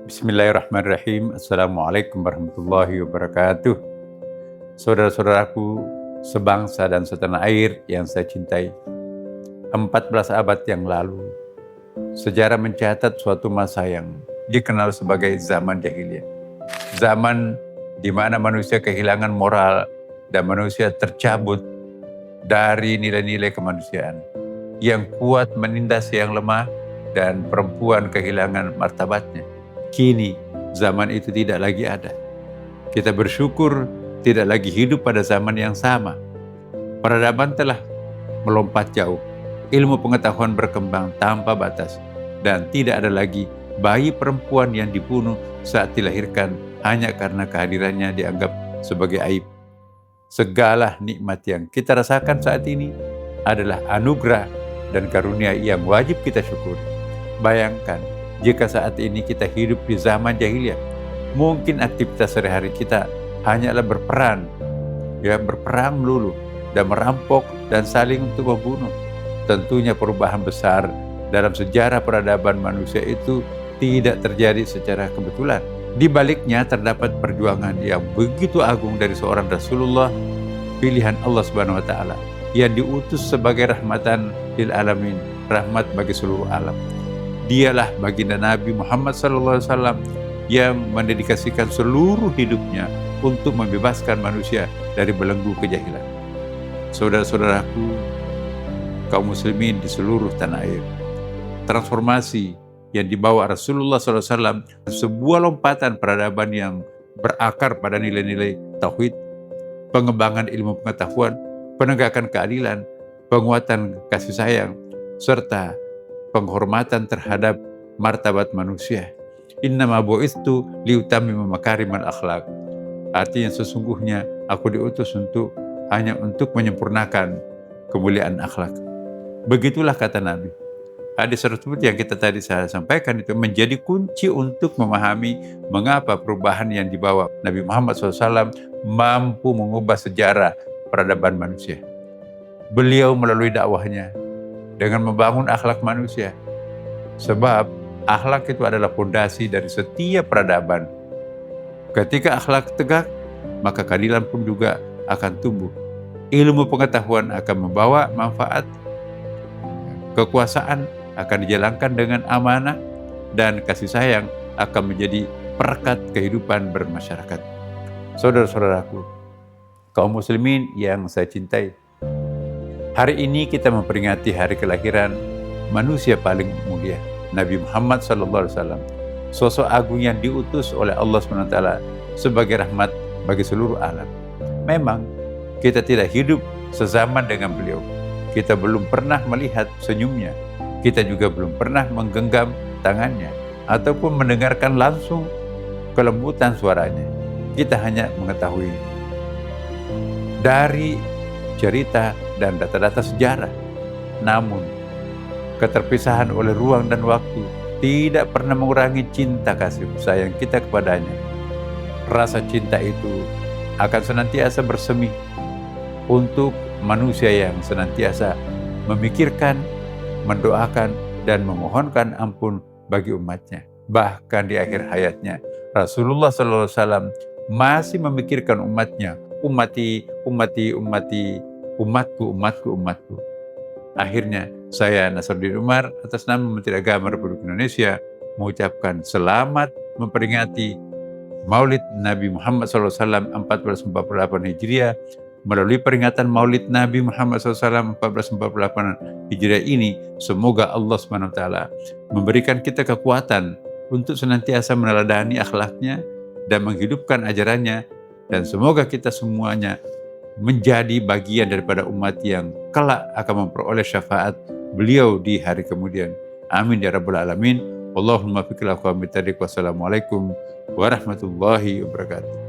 Bismillahirrahmanirrahim. Assalamualaikum warahmatullahi wabarakatuh. Saudara-saudaraku sebangsa dan setanah air yang saya cintai. 14 abad yang lalu, sejarah mencatat suatu masa yang dikenal sebagai zaman jahiliyah. Zaman di mana manusia kehilangan moral dan manusia tercabut dari nilai-nilai kemanusiaan. Yang kuat menindas yang lemah dan perempuan kehilangan martabatnya. Kini zaman itu tidak lagi ada. Kita bersyukur tidak lagi hidup pada zaman yang sama. Peradaban telah melompat jauh. Ilmu pengetahuan berkembang tanpa batas. Dan tidak ada lagi bayi perempuan yang dibunuh saat dilahirkan hanya karena kehadirannya dianggap sebagai aib. Segala nikmat yang kita rasakan saat ini adalah anugerah dan karunia yang wajib kita syukuri. Bayangkan, jika saat ini kita hidup di zaman jahiliyah, mungkin aktivitas sehari-hari kita hanyalah berperang melulu, dan merampok dan saling untuk membunuh. Tentunya perubahan besar dalam sejarah peradaban manusia itu tidak terjadi secara kebetulan. Di baliknya terdapat perjuangan yang begitu agung dari seorang Rasulullah, pilihan Allah Subhanahu wa Ta'ala, yang diutus sebagai rahmatan lil alamin, rahmat bagi seluruh alam. Dialah baginda Nabi Muhammad SAW yang mendedikasikan seluruh hidupnya untuk membebaskan manusia dari belenggu kejahilan. Saudara-saudaraku, kaum muslimin di seluruh tanah air, transformasi yang dibawa Rasulullah SAW, sebuah lompatan peradaban yang berakar pada nilai-nilai tauhid, pengembangan ilmu pengetahuan, penegakan keadilan, penguatan kasih sayang, serta penghormatan terhadap martabat manusia. Innama bu'itsu liutammima makarimal akhlak. Artinya sesungguhnya aku diutus hanya untuk menyempurnakan kemuliaan akhlak. Begitulah kata Nabi. Hadis tersebut yang saya sampaikan itu menjadi kunci untuk memahami mengapa perubahan yang dibawa Nabi Muhammad SAW mampu mengubah sejarah peradaban manusia. Beliau melalui dakwahnya dengan membangun akhlak manusia. Sebab akhlak itu adalah fondasi dari setiap peradaban. Ketika akhlak tegak, maka keadilan pun juga akan tumbuh. Ilmu pengetahuan akan membawa manfaat. Kekuasaan akan dijalankan dengan amanah, dan kasih sayang akan menjadi perekat kehidupan bermasyarakat. Saudara-saudaraku, kaum muslimin yang saya cintai, hari ini kita memperingati hari kelahiran manusia paling mulia, Nabi Muhammad SAW, sosok agung yang diutus oleh Allah SWT sebagai rahmat bagi seluruh alam. Memang kita tidak hidup sezaman dengan beliau. Kita belum pernah melihat senyumnya. Kita juga belum pernah menggenggam tangannya ataupun mendengarkan langsung kelembutan suaranya. Kita hanya mengetahui dari cerita dan data-data sejarah. Namun, keterpisahan oleh ruang dan waktu tidak pernah mengurangi cinta kasih sayang kita kepadanya. Rasa cinta itu akan senantiasa bersemi untuk manusia yang senantiasa memikirkan, mendoakan, dan memohonkan ampun bagi umatnya. Bahkan di akhir hayatnya, Rasulullah SAW masih memikirkan umatnya. Umatku. Akhirnya saya Nasruddin Umar atas nama Menteri Agama Republik Indonesia mengucapkan selamat memperingati Maulid Nabi Muhammad SAW 1448 Hijriah. Melalui peringatan Maulid Nabi Muhammad SAW 1448 Hijriah ini, semoga Allah SWT memberikan kita kekuatan untuk senantiasa meneladani akhlaknya dan menghidupkan ajarannya, dan semoga kita semuanya menjadi bagian daripada umat yang kelak akan memperoleh syafaat beliau di hari kemudian. Amin ya rabbal alamin. Allahumma fiqil aqwam bitariq. Wassalamualaikum warahmatullahi wabarakatuh.